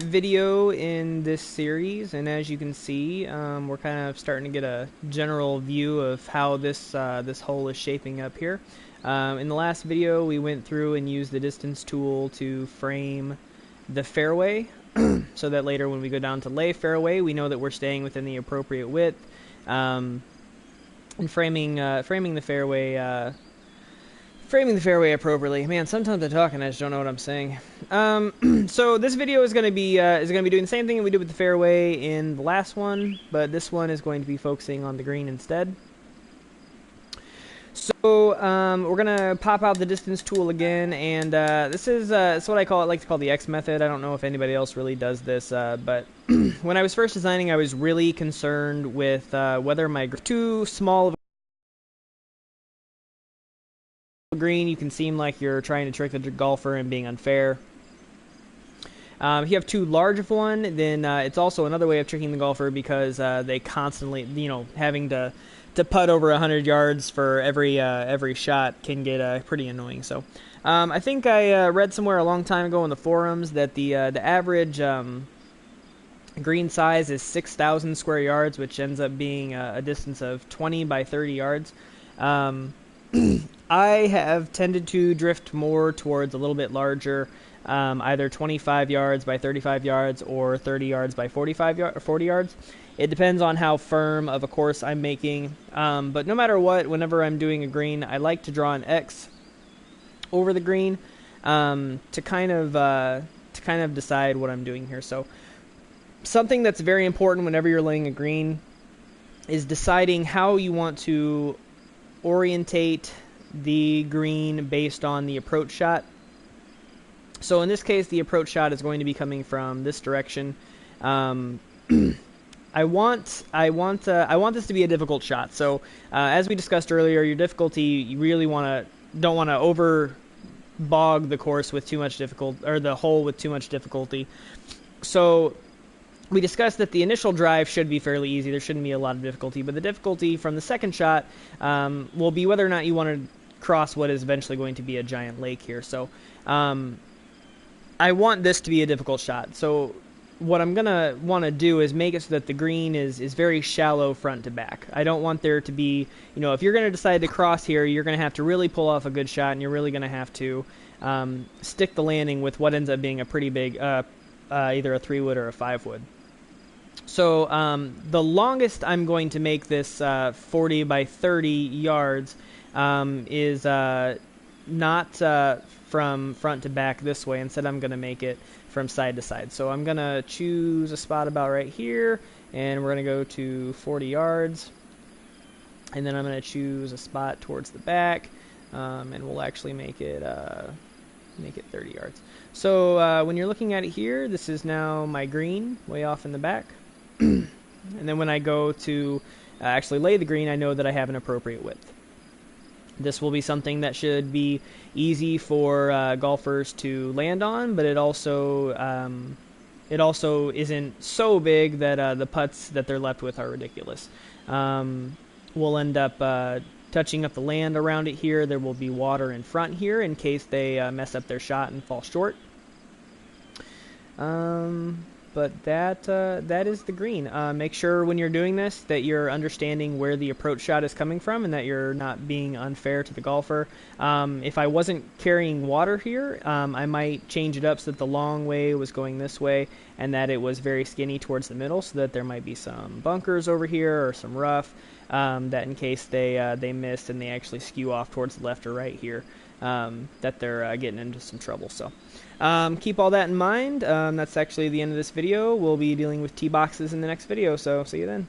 Video in this series, and as you can see, we're kind of starting to get a general view of how this hole is shaping up here. In the last video, we went through and used the distance tool to frame the fairway, so that later when we go down to lay fairway, we know that we're staying within the appropriate width. And framing the fairway. Framing the fairway appropriately. Man, sometimes I talk and I just don't know what I'm saying. So this video is going to be doing the same thing that we did with the fairway in the last one, but this one is going to be focusing on the green instead. So we're gonna pop out the distance tool again, and this is it's what I like to call the X method. I don't know if anybody else really does this, but when I was first designing, I was really concerned with whether my too small of green, you can seem like you're trying to trick the golfer and being unfair. If you have too large of one, then it's also another way of tricking the golfer because they constantly, having to putt over 100 yards for every shot can get pretty annoying. So I think I read somewhere a long time ago in the forums that the average green size is 6,000 square yards, which ends up being a distance of 20 by 30 yards. I have tended to drift more towards a little bit larger, either 25 yards by 35 yards or 30 yards by 40 yards. It depends on how firm of a course I'm making. But no matter what, whenever I'm doing a green, I like to draw an X over the green to kind of decide what I'm doing here. So something that's very important whenever you're laying a green is deciding how you want to orientate the green based on the approach shot. So in this case, the approach shot is going to be coming from this direction. I want this to be a difficult shot. So as we discussed earlier, your difficulty, you really don't want to over bog the course with too much difficulty, or the hole with too much difficulty. So we discussed that the initial drive should be fairly easy. There shouldn't be a lot of difficulty, but the difficulty from the second shot will be whether or not you want to cross what is eventually going to be a giant lake here. So I want this to be a difficult shot. So what I'm going to want to do is make it so that the green is very shallow front to back. I don't want there to be, if you're going to decide to cross here, you're going to have to really pull off a good shot, and you're really going to have to stick the landing with what ends up being a pretty big, either a 3-wood or a 5-wood. So the longest I'm going to make this 40 by 30 yards is not from front to back this way. Instead, I'm going to make it from side to side. So I'm going to choose a spot about right here, and we're going to go to 40 yards. And then I'm going to choose a spot towards the back, and we'll actually make it 30 yards. So when you're looking at it here, this is now my green way off in the back. And then when I go to actually lay the green, I know that I have an appropriate width. This will be something that should be easy for golfers to land on, but it also isn't so big that the putts that they're left with are ridiculous. We'll end up touching up the land around it here. There will be water in front here in case they mess up their shot and fall short. But that is the green. Make sure when you're doing this that you're understanding where the approach shot is coming from and that you're not being unfair to the golfer. If I wasn't carrying water here, I might change it up so that the long way was going this way and that it was very skinny towards the middle, so that there might be some bunkers over here or some rough, that in case they missed and they actually skew off towards the left or right here, that they're getting into some trouble. So keep all that in mind. That's actually the end of this video. We'll be dealing with tee boxes in the next video, so see you then.